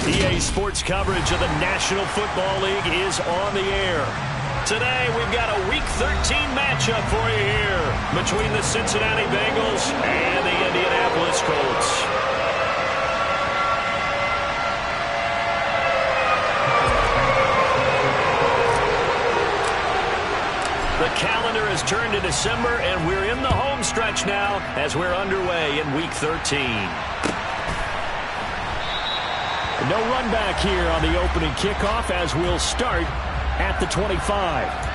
EA Sports coverage of the National Football League is on the air. Today, we've got a Week 13 matchup for you here between the Cincinnati Bengals and the Indianapolis Colts. The calendar has turned to December, and we're in the home stretch now as we're underway in Week 13. No run back here on the opening kickoff as we'll start at the 25.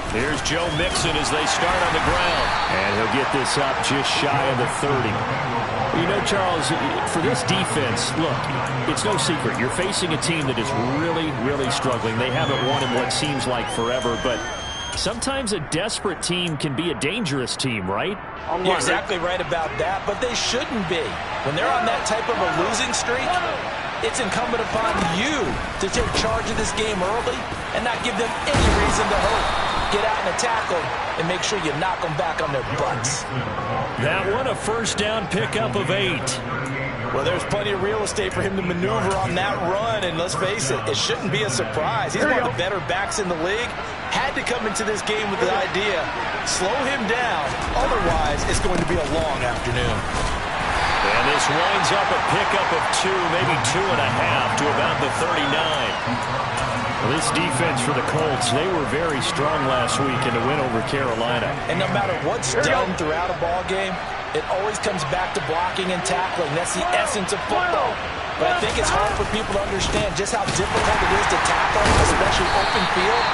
Here's Joe Mixon as they start on the ground. And he'll get this up just shy of the 30. You know, Charles, for this defense, look, it's no secret. You're facing a team that is really, really struggling. They haven't won in what seems like forever, but sometimes a desperate team can be a dangerous team, right? You're exactly right about that, but they shouldn't be. When they're on that type of a losing streak, it's incumbent upon you to take charge of this game early and not give them any reason to hope. Get out and attack them and make sure you knock them back on their butts. That one, a first down pickup of 8. Well, there's plenty of real estate for him to maneuver on that run, and let's face it, it shouldn't be a surprise. He's one of the better backs in the league. Had to come into this game with the idea, slow him down, otherwise it's going to be a long afternoon. And this winds up a pickup of 2, maybe 2.5 to about the 39. Well, this defense for the Colts, they were very strong last week in the win over Carolina. And no matter what's done throughout a ball game, it always comes back to blocking and tackling. That's the essence of football. But I think it's hard for people to understand just how difficult it is to tackle, especially open field.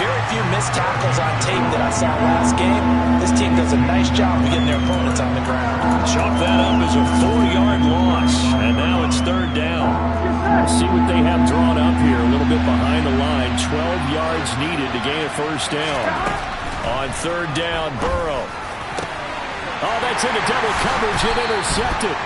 Very few missed tackles on tape that I saw last game. This team does a nice job of getting their opponents on the ground. Chalk that up as a 4-yard loss, and now it's third down. See what they have drawn up here, a little bit behind the line. 12 yards needed to gain a first down. On third down, Burrow. Oh, that's into double coverage and intercepted.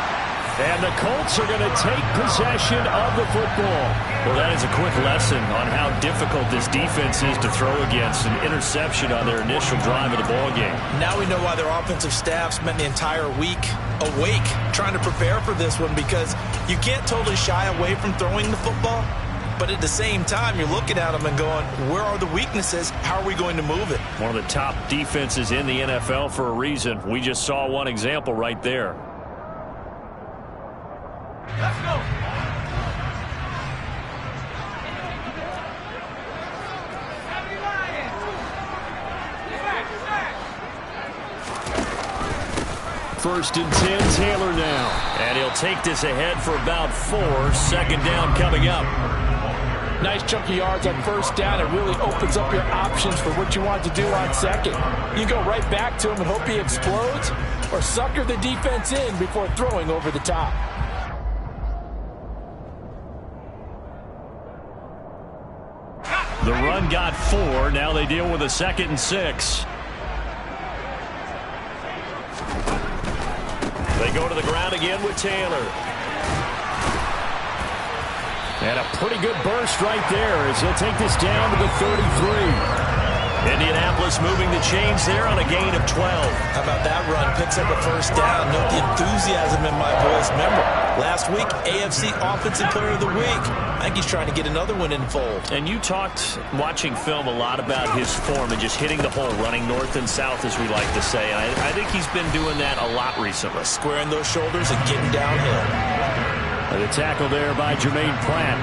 And the Colts are going to take possession of the football. Well, that is a quick lesson on how difficult this defense is to throw against. An interception on their initial drive of the ballgame. Now we know why their offensive staff spent the entire week awake trying to prepare for this one, because you can't totally shy away from throwing the football. But at the same time, you're looking at them and going, where are the weaknesses? How are we going to move it? One of the top defenses in the NFL for a reason. We just saw one example right there. Let's go. First and 10, Taylor now. And he'll take this ahead for about 4. Second down coming up. Nice chunk of yards on first down. It really opens up your options for what you want to do on second. You go right back to him and hope he explodes, or sucker the defense in before throwing over the top. The run got 4. Now they deal with a 2nd and 6. They go to the ground again with Taylor. And a pretty good burst right there as he'll take this down to the 33. Indianapolis moving the chains there on a gain of 12. How about that run? Picks up a first down. Note the enthusiasm in my voice. Remember, last week, AFC Offensive Player of the Week. I think he's trying to get another one in the fold. And you talked, watching film, a lot about his form and just hitting the hole, running north and south, as we like to say. And I think he's been doing that a lot recently. Squaring those shoulders and getting downhill. And the tackle there by Jermaine Pratt.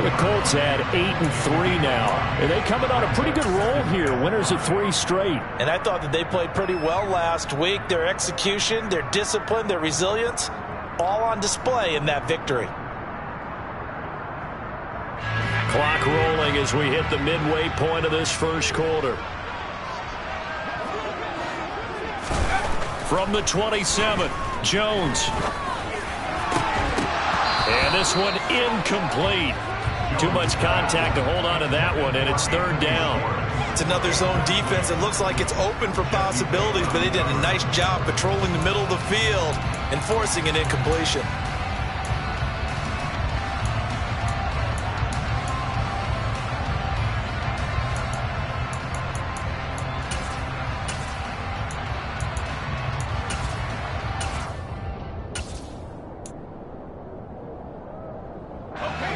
The Colts had 8-3 now. And they coming on a pretty good roll here. Winners of 3 straight. And I thought that they played pretty well last week. Their execution, their discipline, their resilience, all on display in that victory. Clock rolling as we hit the midway point of this first quarter. From the 27, Jones. And this one incomplete. Too much contact to hold on to that one, and it's third down. It's another zone defense. It looks like it's open for possibilities, but they did a nice job patrolling the middle of the field and forcing an incompletion.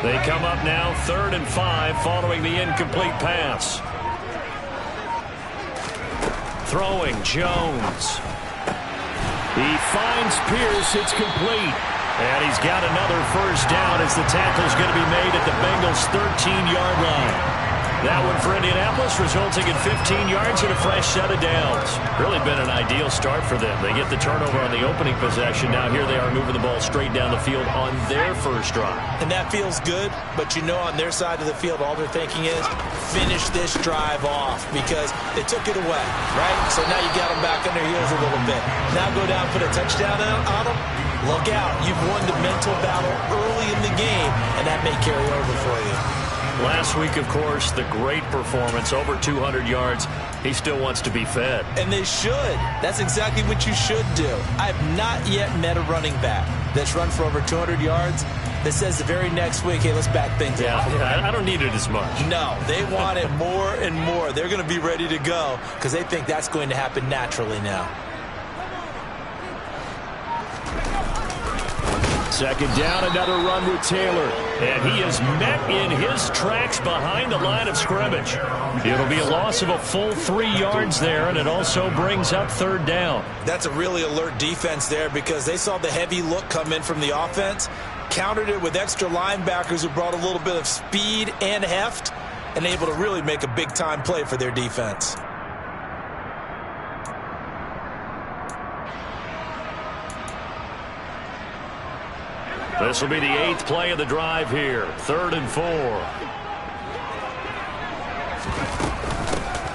They come up now 3rd and 5 following the incomplete pass. Throwing Jones. He finds Pierce. It's complete. And he's got another first down as the tackle's going to be made at the Bengals' 13-yard line. That one for Indianapolis, resulting in 15 yards and a fresh set of downs. Really been an ideal start for them. They get the turnover on the opening possession. Now here they are moving the ball straight down the field on their first drive. And that feels good, but you know on their side of the field, all they're thinking is finish this drive off because they took it away, right? So now you got them back on their heels a little bit. Now go down, put a touchdown on them. Look out. You've won the mental battle early in the game, and that may carry over for you. Last week, of course, the great performance, over 200 yards. He still wants to be fed. And they should. That's exactly what you should do. I have not yet met a running back that's run for over 200 yards that says the very next week, hey, let's back things up. Yeah, I don't need it as much. No, they want it more and more. They're going to be ready to go because they think that's going to happen naturally now. Second down, another run with Taylor. And he is met in his tracks behind the line of scrimmage. It'll be a loss of a full 3 yards there, and it also brings up third down. That's a really alert defense there because they saw the heavy look come in from the offense, countered it with extra linebackers who brought a little bit of speed and heft, and able to really make a big-time play for their defense. This will be the 8th play of the drive here. 3rd and 4.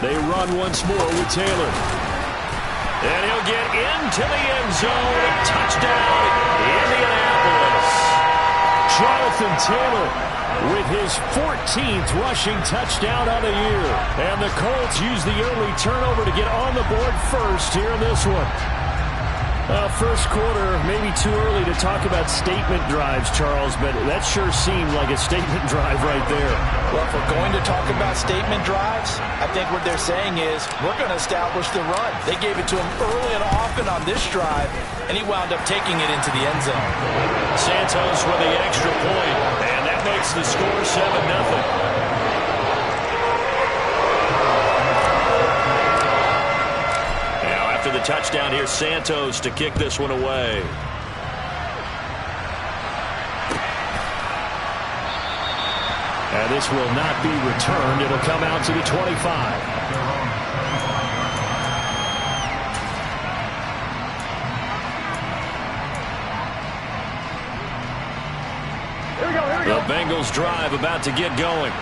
They run once more with Taylor. And he'll get into the end zone. Touchdown, Indianapolis. Jonathan Taylor with his 14th rushing touchdown on the year. And the Colts use the early turnover to get on the board first here in this one. First quarter, maybe too early to talk about statement drives, Charles, but that sure seemed like a statement drive right there. Well, if we're going to talk about statement drives, I think what they're saying is we're going to establish the run. They gave it to him early and often on this drive, and he wound up taking it into the end zone. Santos with the extra point, and that makes the score 7-0. The touchdown here, Santos to kick this one away. And this will not be returned. It'll come out to the 25. The Bengals drive about to get going.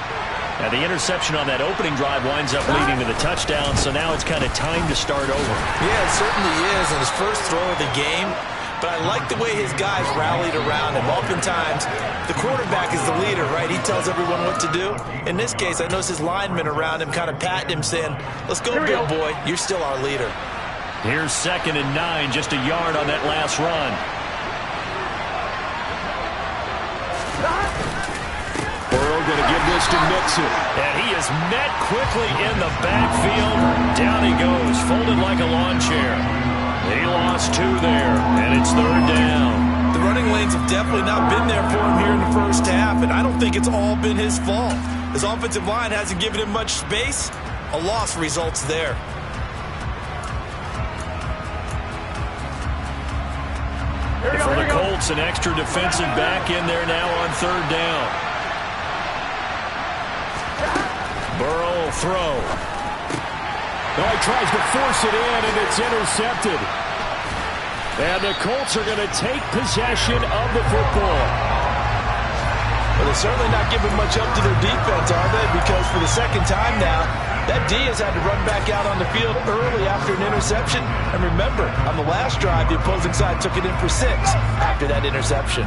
Now, the interception on that opening drive winds up leading to the touchdown, so now it's kind of time to start over. Yeah, it certainly is, and his first throw of the game. But I like the way his guys rallied around him. Oftentimes, the quarterback is the leader, right? He tells everyone what to do. In this case, I noticed his linemen around him kind of patting him, saying, let's go, big boy. You're still our leader. Here's 2nd and 9, just a yard on that last run. Going to give this to Mixon. And he is met quickly in the backfield. Down he goes, folded like a lawn chair. He lost 2 there, and it's 3rd down. The running lanes have definitely not been there for him here in the first half, and I don't think it's all been his fault. His offensive line hasn't given him much space. A loss results there. For the Colts, an extra defensive back in there now on 3rd down. Burrow will throw. Oh, he tries to force it in, and it's intercepted. And the Colts are going to take possession of the football. Well, they're certainly not giving much up to their defense, are they? Because for the second time now, that D has had to run back out on the field early after an interception. And remember, on the last drive, the opposing side took it in for 6 after that interception.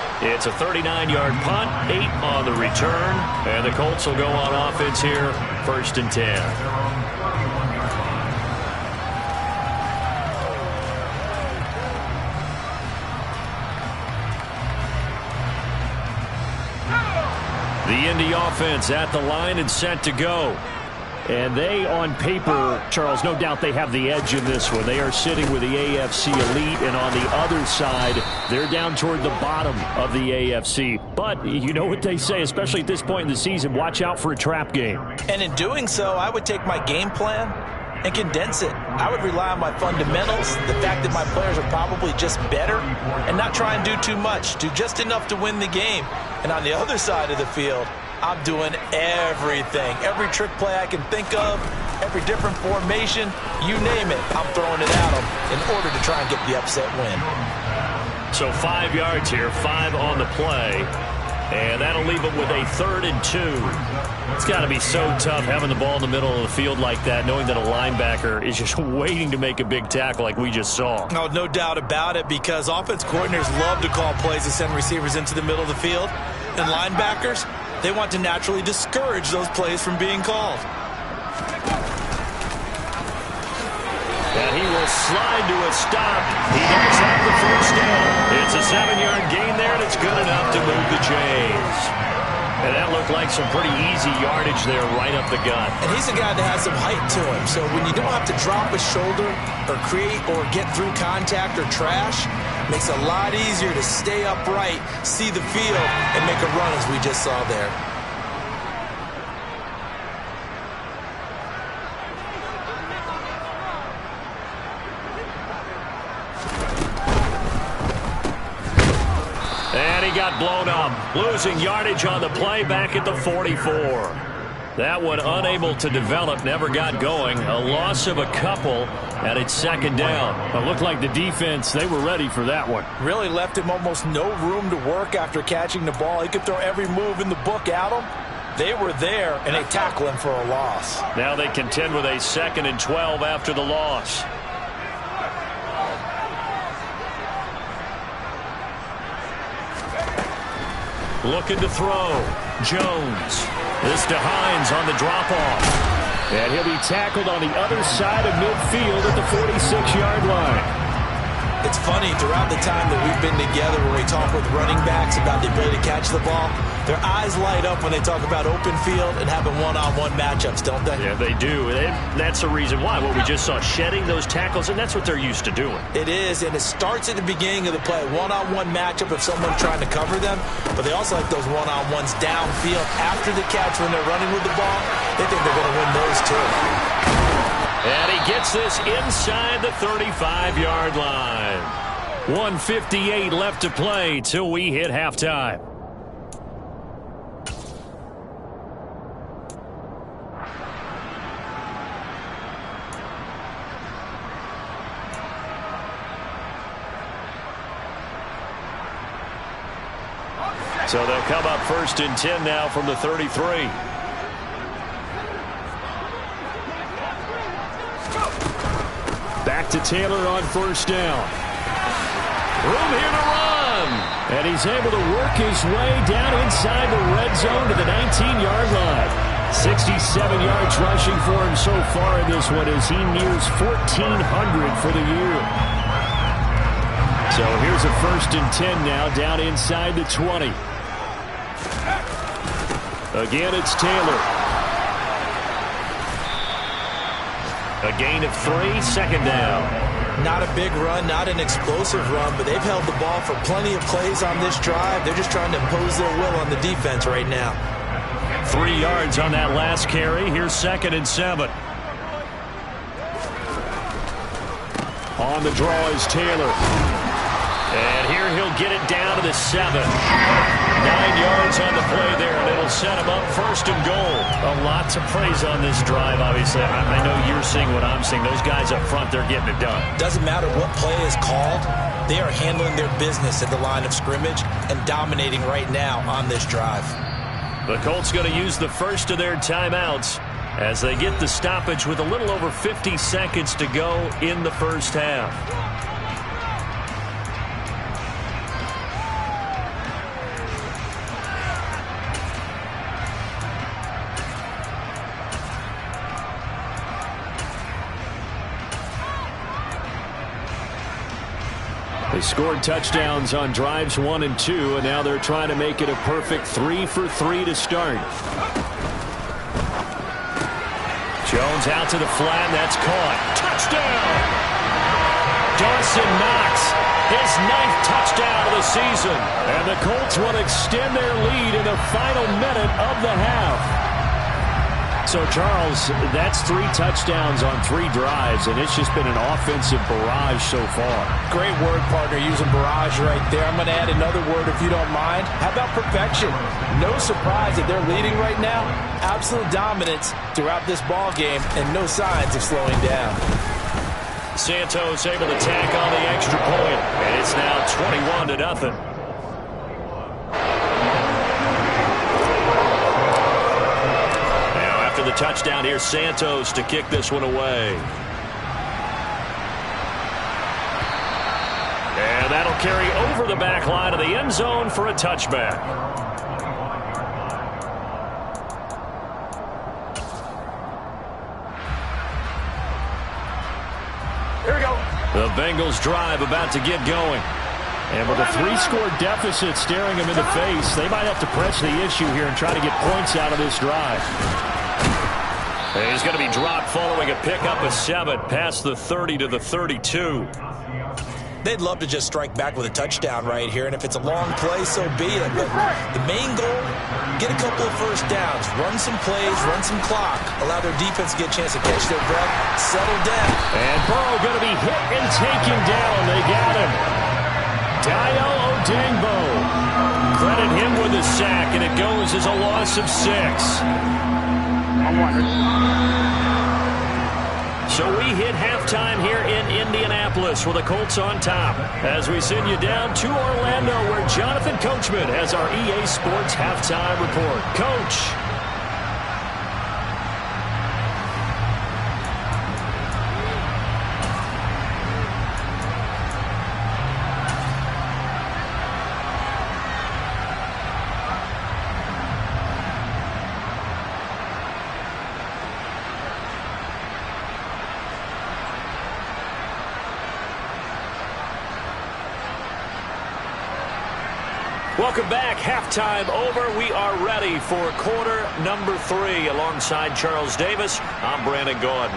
It's a 39-yard punt, 8 on the return, and the Colts will go on offense here, 1st and 10. The Indy offense at the line and set to go. And they, on paper, Charles, no doubt they have the edge in this one. They are sitting with the AFC elite, and on the other side, they're down toward the bottom of the AFC. But you know what they say, especially at this point in the season, watch out for a trap game. And in doing so, I would take my game plan and condense it. I would rely on my fundamentals, the fact that my players are probably just better, and not try and do too much, do just enough to win the game. And on the other side of the field, I'm doing everything. Every trick play I can think of, every different formation, you name it, I'm throwing it at them in order to try and get the upset win. So 5 yards here, 5 on the play. And that'll leave them with a 3rd and 2. It's got to be so tough having the ball in the middle of the field like that, knowing that a linebacker is just waiting to make a big tackle like we just saw. Oh, no doubt about it, because offense coordinators love to call plays and send receivers into the middle of the field. And linebackers, they want to naturally discourage those plays from being called. And he will slide to a stop. He does have the first down. It's a 7-yard gain there, and it's good enough to move the chains. And that looked like some pretty easy yardage there right up the gut. And he's a guy that has some height to him. So when you don't have to drop a shoulder or create or get through contact or trash, makes it a lot easier to stay upright, see the field, and make a run as we just saw there. And he got blown up, losing yardage on the play back at the 44. That one unable to develop, never got going. A loss of a couple, and it's 2nd down. It looked like the defense, they were ready for that one. Really left him almost no room to work after catching the ball. He could throw every move in the book at him. They were there, and they tackle him for a loss. Now they contend with a 2nd and 12 after the loss. Looking to throw. Jones. This to Hines on the drop-off. And he'll be tackled on the other side of midfield at the 46-yard line. It's funny, throughout the time that we've been together where we talk with running backs about the ability to catch the ball, their eyes light up when they talk about open field and having one-on-one matchups, don't they? Yeah, they do. And that's the reason why. What we just saw, shedding those tackles, and that's what they're used to doing. It is, and it starts at the beginning of the play. One-on-one matchup if someone's trying to cover them, but they also like those one-on-ones downfield after the catch when they're running with the ball. They think they're going to win those too. And he gets this inside the 35-yard line. 1:58 left to play till we hit halftime. So they'll come up 1st and 10 now from the 33. Back to Taylor on 1st down. Room here to run. And he's able to work his way down inside the red zone to the 19-yard line. 67 yards rushing for him so far in this one as he nears 1,400 for the year. So here's a 1st and 10 now down inside the 20. Again, it's Taylor. A gain of 3, 2nd down. Not a big run, not an explosive run, but they've held the ball for plenty of plays on this drive. They're just trying to impose their will on the defense right now. 3 yards on that last carry. Here's 2nd and 7. On the draw is Taylor. And here he'll get it down to the 7. 9 yards on the play there, and it'll set him up 1st and goal. A lot to praise on this drive, obviously. I know you're seeing what I'm seeing. Those guys up front, they're getting it done. Doesn't matter what play is called. They are handling their business at the line of scrimmage and dominating right now on this drive. The Colts going to use the first of their timeouts as they get the stoppage with a little over 50 seconds to go in the first half. They scored touchdowns on drives 1 and 2, and now they're trying to make it a perfect 3 for 3 to start. Jones out to the flat, and that's caught. Touchdown! Dawson Knox, his 9th touchdown of the season. And the Colts will extend their lead in the final minute of the half. So, Charles, that's 3 touchdowns on 3 drives, and it's just been an offensive barrage so far. Great word, partner, using barrage right there. I'm going to add another word if you don't mind. How about perfection? No surprise that they're leading right now. Absolute dominance throughout this ball game, and no signs of slowing down. Santos able to tack on the extra point, and it's now 21-0. The touchdown here, Santos to kick this one away. And that'll carry over the back line of the end zone for a touchback. Here we go. The Bengals drive about to get going. And with a 3-score deficit staring them in the face, they might have to press the issue here and try to get points out of this drive. He's going to be dropped following a pickup of 7 past the 30 to the 32. They'd love to just strike back with a touchdown right here, and if it's a long play, so be it. But the main goal, get a couple of first downs, run some plays, run some clock, allow their defense to get a chance to catch their breath, settle down. And Burrow going to be hit and taken down. They got him. Dayo Odengbo. Credit him with a sack, and it goes as a loss of 6. So we hit halftime here in Indianapolis with the Colts on top as we send you down to Orlando where Jonathan Coachman has our EA Sports halftime report. Coach. Welcome back. Halftime over. We are ready for quarter number 3. Alongside Charles Davis, I'm Brandon Gordon.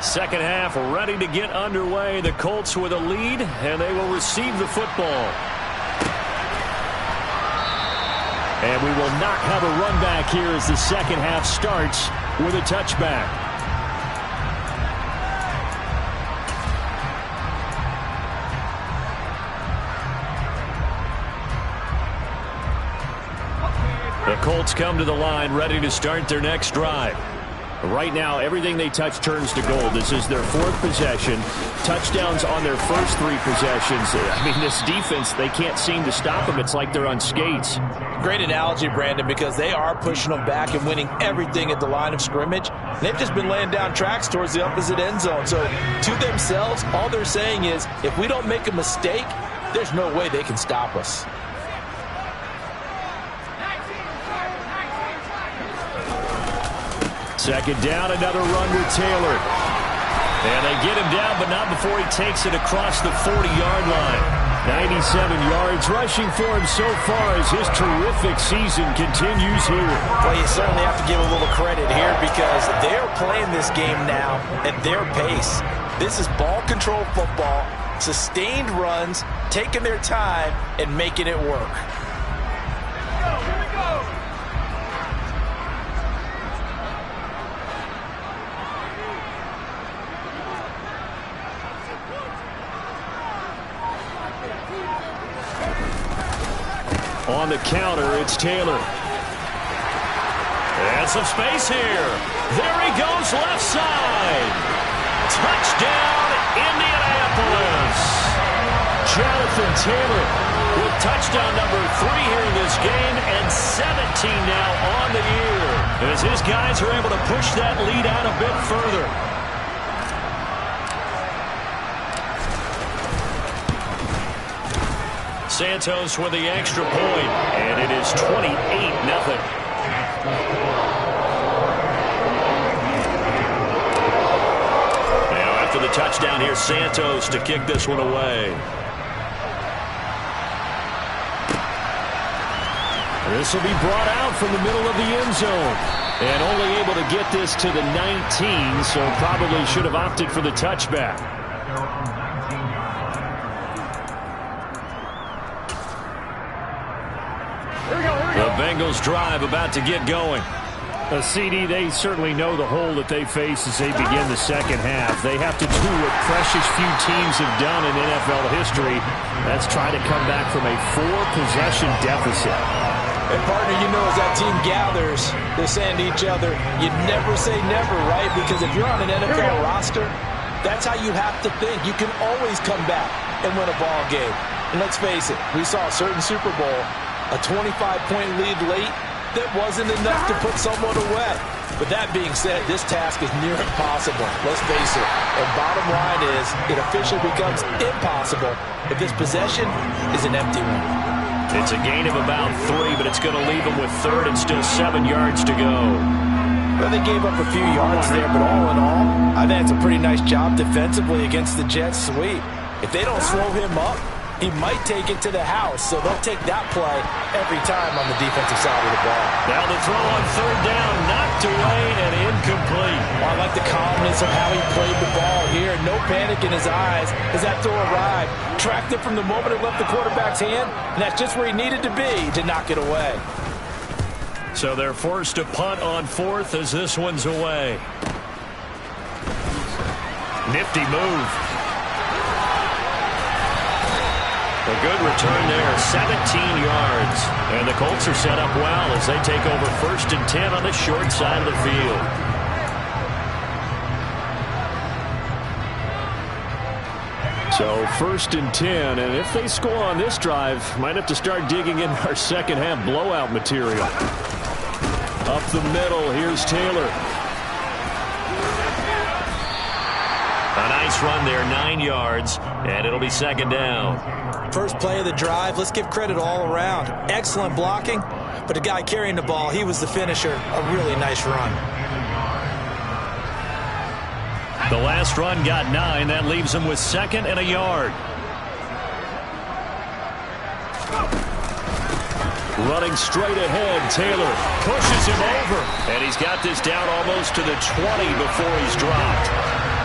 Second half ready to get underway. The Colts with a lead, and they will receive the football. And we will not have a run back here as the second half starts with a touchback. The Colts come to the line ready to start their next drive. Right now, everything they touch turns to gold. This is their 4th possession. Touchdowns on their first 3 possessions. I mean, this defense, they can't seem to stop them. It's like they're on skates. Great analogy, Brandon, because they are pushing them back and winning everything at the line of scrimmage. They've just been laying down tracks towards the opposite end zone. So to themselves, all they're saying is, if we don't make a mistake, there's no way they can stop us. Second down, another run with Taylor. And they get him down, but not before he takes it across the 40-yard line. 97 yards rushing for him so far as his terrific season continues here. Well, you certainly have to give a little credit here because they're playing this game now at their pace. This is ball control football, sustained runs, taking their time, and making it work. On the counter, it's Taylor. And some space here. There he goes, left side. Touchdown, Indianapolis. Jonathan Taylor with touchdown number 3 here in this game and 17 now on the year. As his guys are able to push that lead out a bit further. Santos with the extra point, and it is 28-0. touchdown here, Santos, to kick this one away. This will be brought out from the middle of the end zone. And only able to get this to the 19, so probably should have opted for the touchback. The Bengals drive about to get going. A CD, they certainly know the hole that they face as they begin the second half. They have to do what precious few teams have done in NFL history. That's try to come back from a 4-possession deficit. And partner, you know, as that team gathers, they're saying to each other, you never say never, right? Because if you're on an NFL roster, that's how you have to think. You can always come back and win a ball game. And let's face it, we saw a certain Super Bowl, a 25-point lead late, that wasn't enough to put someone away. But that being said, this task is near impossible. Let's face it. And bottom line is, it officially becomes impossible if this possession is an empty one. It's a gain of about 3, but it's going to leave them with third and still 7 yards to go. Well, they gave up a few yards there, but all in all, I think it's a pretty nice job defensively against the Jets sweep. If they don't slow him up, he might take it to the house, so they'll take that play every time on the defensive side of the ball. Now the throw on third down, knocked away and incomplete. Well, I like the calmness of how he played the ball here. No panic in his eyes as that throw arrived. Tracked it from the moment it left the quarterback's hand, and that's just where he needed to be to knock it away. So they're forced to punt on fourth as this one's away. Nifty move. A good return there, 17 yards. And the Colts are set up well as they take over 1st and 10 on the short side of the field. So 1st and 10, and if they score on this drive, might have to start digging in our second half blowout material. Up the middle, here's Taylor. A nice run there, 9 yards, and it'll be 2nd down. First play of the drive, let's give credit all around. Excellent blocking, but the guy carrying the ball, he was the finisher. A really nice run. The last run got 9. That leaves him with 2nd and a yard. Running straight ahead, Taylor pushes him over. And he's got this down almost to the 20 before he's dropped.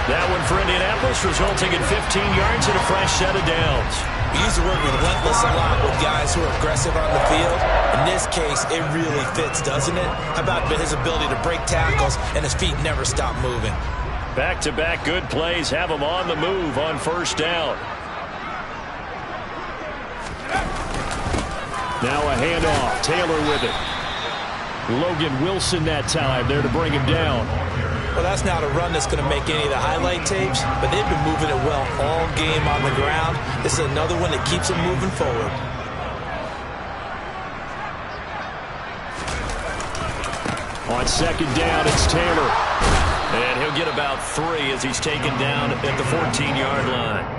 That one for Indianapolis, resulting in 15 yards and a fresh set of downs. We use the word relentless a lot with guys who are aggressive on the field. In this case, it really fits, doesn't it? How about his ability to break tackles and his feet never stop moving? Back-to-back good plays have him on the move on 1st down. Now a handoff. Taylor with it. Logan Wilson that time there to bring him down. Well, that's not a run that's going to make any of the highlight tapes, but they've been moving it well all game on the ground. This is another one that keeps them moving forward. On 2nd down, it's Taylor. And he'll get about 3 as he's taken down at the 14-yard line.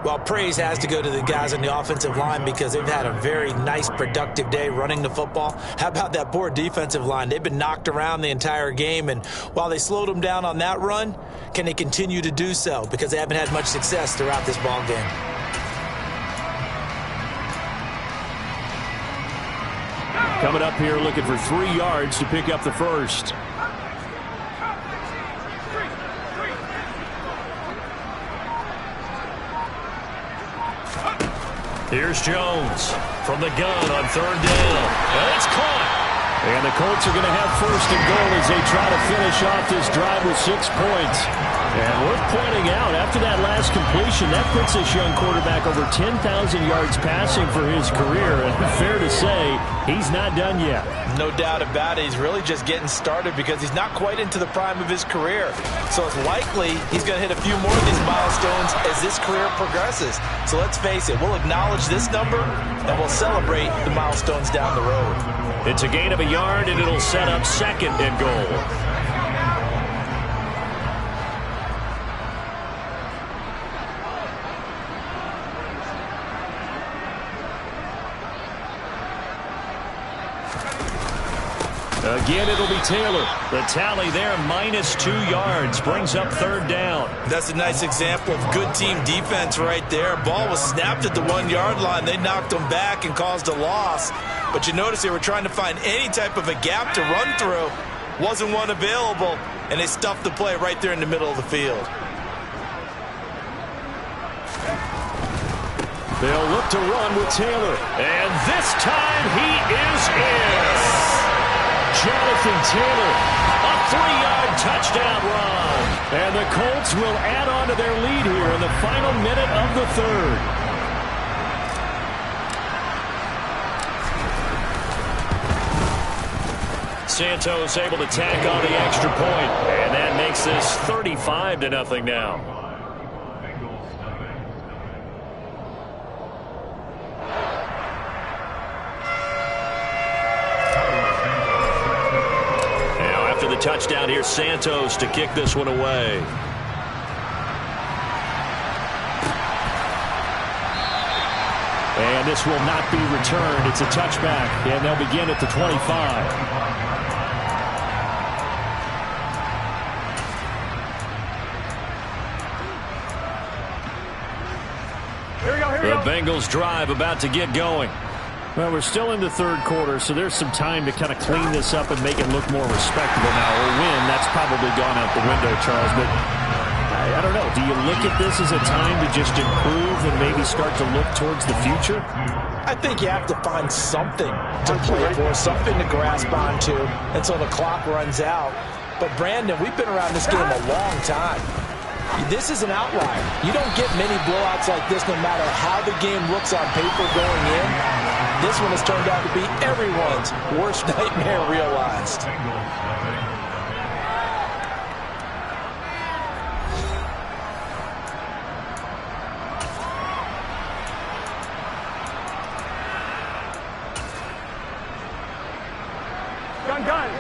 Well, praise has to go to the guys on the offensive line because they've had a very nice, productive day running the football. How about that poor defensive line? They've been knocked around the entire game, and while they slowed them down on that run, can they continue to do so? Because they haven't had much success throughout this ball game. Coming up here looking for 3 yards to pick up the first. Here's Jones from the gun on 3rd down. And it's caught. And the Colts are going to have 1st and goal as they try to finish off this drive with 6 points. And worth pointing out, after that last completion, that puts this young quarterback over 10,000 yards passing for his career. And fair to say, he's not done yet. No doubt about it. He's really just getting started because he's not quite into the prime of his career. So it's likely he's going to hit a few more of these milestones as this career progresses. So let's face it, we'll acknowledge this number and we'll celebrate the milestones down the road. It's a gain of a yard, and it'll set up 2nd and goal. Again, it'll be Taylor. The tally there, -2 yards, brings up 3rd down. That's a nice example of good team defense right there. Ball was snapped at the 1-yard line. They knocked him back and caused a loss. But you notice they were trying to find any type of a gap to run through. Wasn't one available, and they stuffed the play right there in the middle of the field. They'll look to run with Taylor. And this time he is in. Jonathan Taylor, a 3-yard touchdown run. And the Colts will add on to their lead here in the final minute of the 3rd. Santos able to tack on the extra point. And that makes this 35-0 now. Touchdown here, Santos to kick this one away. And this will not be returned. It's a touchback, and they'll begin at the 25. The Bengals drive about to get going. Well, we're still in the 3rd quarter, so there's some time to kind of clean this up and make it look more respectable now. Or win, that's probably gone out the window, Charles. But I don't know. Do you look at this as a time to just improve and maybe start to look towards the future? I think you have to find something to play for, something to grasp onto until the clock runs out. But, Brandon, we've been around this game a long time. This is an outlier. You don't get many blowouts like this no matter how the game looks on paper going in. This one has turned out to be everyone's worst nightmare realized. Gun.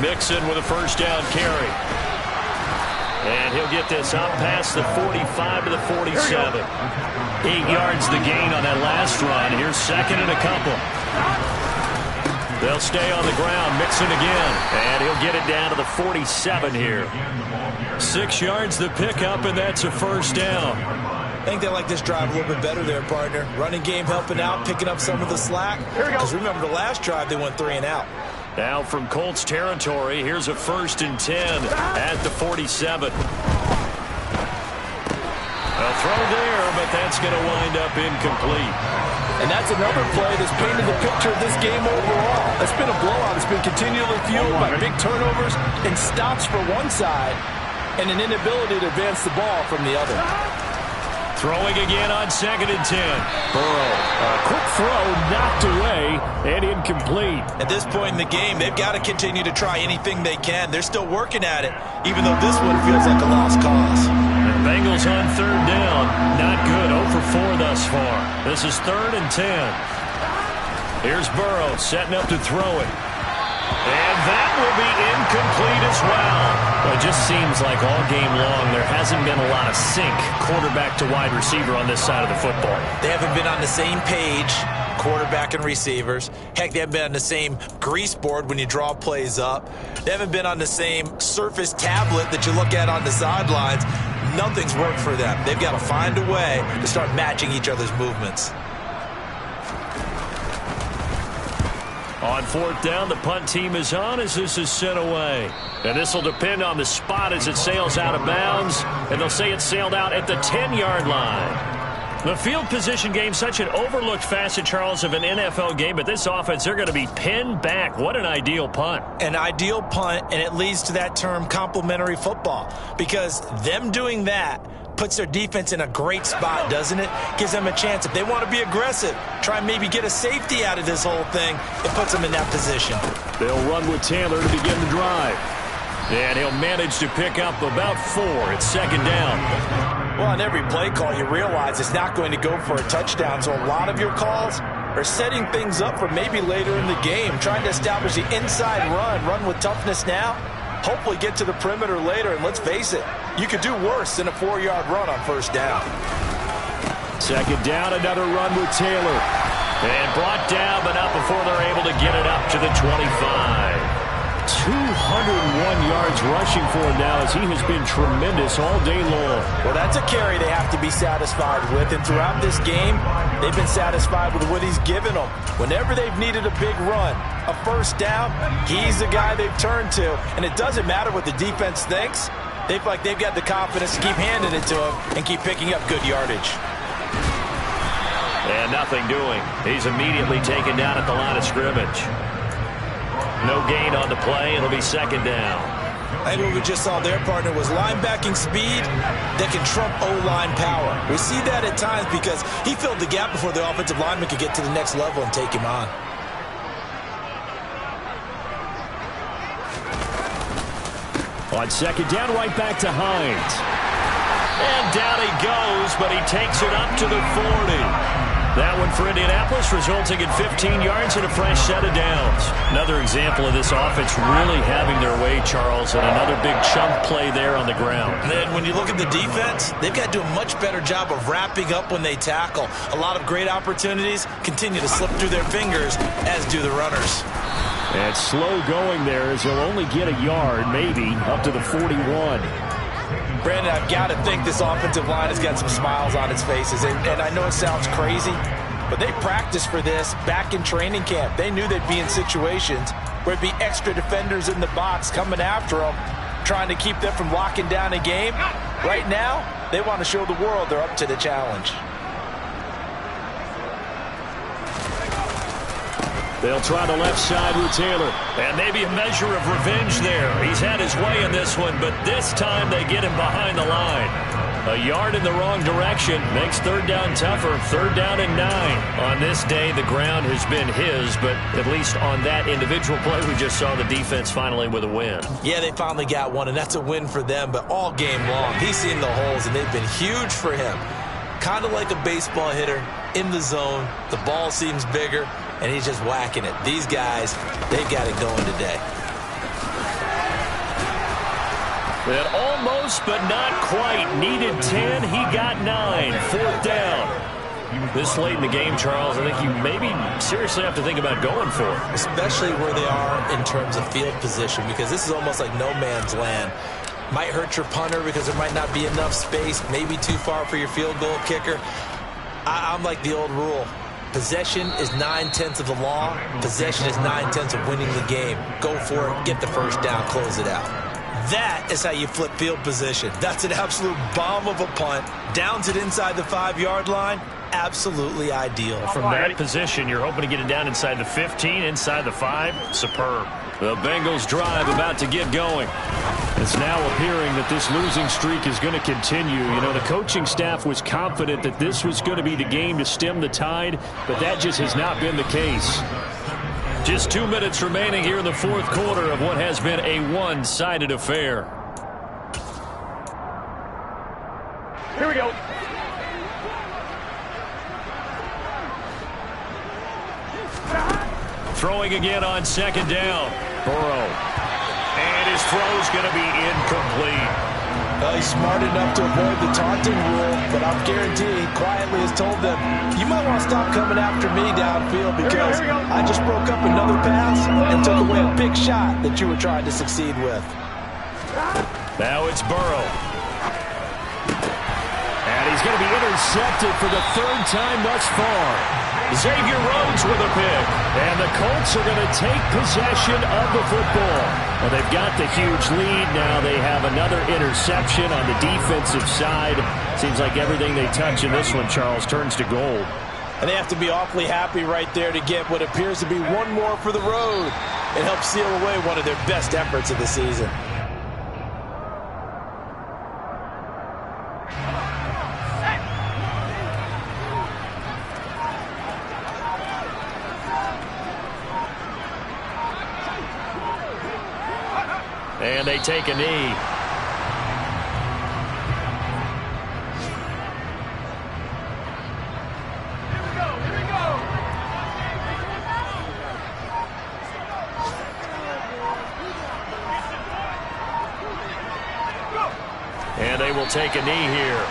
Mixon with a 1st down carry. And he'll get this up past the 45 to the 47. 8 yards the gain on that last run. Here's 2nd and a couple. They'll stay on the ground. Mixon again. And he'll get it down to the 47 here. 6 yards the pickup, and that's a 1st down. I think they like this drive a little bit better there, partner. Running game helping out, picking up some of the slack. Because remember the last drive, they went 3 and out. Now from Colts territory, here's a 1st and 10 at the 47. A throw there, but that's going to wind up incomplete. And that's another play that's painted the picture of this game overall. It's been a blowout. It's been continually fueled by big turnovers and stops for one side and an inability to advance the ball from the other. Throwing again on 2nd and 10. Burrow, a quick throw, knocked away, and incomplete. At this point in the game, they've got to continue to try anything they can. They're still working at it, even though this one feels like a lost cause. The Bengals on 3rd down. Not good, 0 for 4 thus far. This is 3rd and 10. Here's Burrow setting up to throw it. And that will be incomplete as well. It just seems like all game long there hasn't been a lot of sync quarterback to wide receiver on this side of the football. They haven't been on the same page, quarterback and receivers. Heck, they haven't been on the same grease board when you draw plays up. They haven't been on the same surface tablet that you look at on the sidelines. Nothing's worked for them. They've got to find a way to start matching each other's movements. On 4th down, the punt team is on as this is sent away. And this will depend on the spot as it sails out of bounds. And they'll say it sailed out at the 10-yard line. The field position game, such an overlooked facet, Charles, of an NFL game. But this offense, they're going to be pinned back. What an ideal punt. An ideal punt, and it leads to that term complementary football. Because them doing that puts their defense in a great spot, doesn't it? Gives them a chance. If they want to be aggressive, try and maybe get a safety out of this whole thing, it puts them in that position. They'll run with Taylor to begin the drive. And he'll manage to pick up about 4. It's 2nd down. Well, on every play call, you realize it's not going to go for a touchdown. So a lot of your calls are setting things up for maybe later in the game, trying to establish the inside run with toughness now. Hopefully get to the perimeter later, and let's face it, you could do worse than a 4-yard run on 1st down. Second down, another run with Taylor. And brought down, but not before they're able to get it up to the 25. 201 yards rushing for him now as he has been tremendous all day long. Well, that's a carry they have to be satisfied with. And throughout this game, they've been satisfied with what he's given them. Whenever they've needed a big run, a first down, he's the guy they've turned to. And it doesn't matter what the defense thinks. They feel like they've got the confidence to keep handing it to him and keep picking up good yardage. And nothing doing. He's immediately taken down at the line of scrimmage. No gain on the play. It'll be second down. I think what we just saw their partner was linebacking speed that can trump O-line power. We see that at times because he filled the gap before the offensive lineman could get to the next level and take him on. On second down, right back to Hines. And down he goes, but he takes it up to the 40. That one for Indianapolis, resulting in 15 yards and a fresh set of downs. Another example of this offense really having their way, Charles, and another big chunk play there on the ground. And then when you look at the defense, they've got to do a much better job of wrapping up when they tackle. A lot of great opportunities continue to slip through their fingers, as do the runners. And slow going there as he'll only get a yard, maybe, up to the 41. Brandon, I've got to think this offensive line has got some smiles on its faces. And I know it sounds crazy, but they practiced for this back in training camp. They knew they'd be in situations where it'd be extra defenders in the box coming after them, trying to keep them from locking down a game. Right now, they want to show the world they're up to the challenge. They'll try the left side with Taylor. And maybe a measure of revenge there. He's had his way in this one, but this time they get him behind the line. A yard in the wrong direction makes third down tougher. Third down and 9. On this day, the ground has been his, but at least on that individual play, we just saw the defense finally with a win. Yeah, they finally got one, and that's a win for them, but all game long, he's seen the holes, and they've been huge for him. Kind of like a baseball hitter in the zone. The ball seems bigger, and he's just whacking it. These guys, they've got it going today. That almost, but not quite. Needed 10. He got 9. Fourth down. This late in the game, Charles, I think you maybe seriously have to think about going for it. Especially where they are in terms of field position, because this is almost like no man's land. Might hurt your punter because there might not be enough space, maybe too far for your field goal kicker. I'm like the old rule. Possession is 9/10 of the law. Possession is 9/10 of winning the game. Go for it, get the first down, close it out. That is how you flip field position. That's an absolute bomb of a punt. Downs it inside the 5-yard line. Absolutely ideal. From that position, you're hoping to get it down inside the 15, inside the 5. Superb. The Bengals drive about to get going. It's now appearing that this losing streak is going to continue. You know, the coaching staff was confident that this was going to be the game to stem the tide, but that just has not been the case. Just 2 minutes remaining here in the fourth quarter of what has been a one-sided affair. Here we go. Throwing again on second down. Burrow. And his throw's going to be incomplete. Well, he's smart enough to avoid the taunting rule, but I'm guaranteed quietly has told them, you might want to stop coming after me downfield because I just broke up another pass and took away a big shot that you were trying to succeed with. Now it's Burrow. And he's going to be intercepted for the third time thus far. Xavier Rhodes with a pick. And the Colts are going to take possession of the football. Well, they've got the huge lead. Now they have another interception on the defensive side. Seems like everything they touch in this one, Charles, turns to gold. And they have to be awfully happy right there to get what appears to be one more for the road. It helps seal away one of their best efforts of the season. And they take a knee. And they will take a knee here.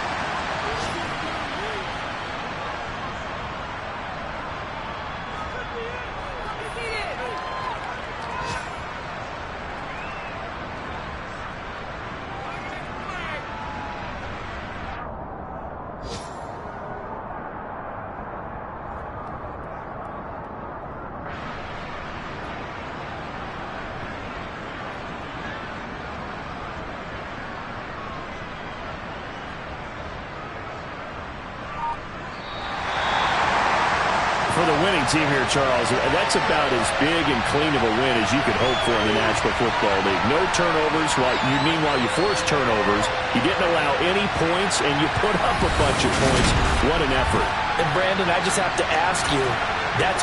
for the winning team here, Charles, that's about as big and clean of a win as you could hope for in the National Football League. No turnovers. Meanwhile, you forced turnovers. You didn't allow any points, and you put up a bunch of points. What an effort. And, Brandon, I just have to ask you, that's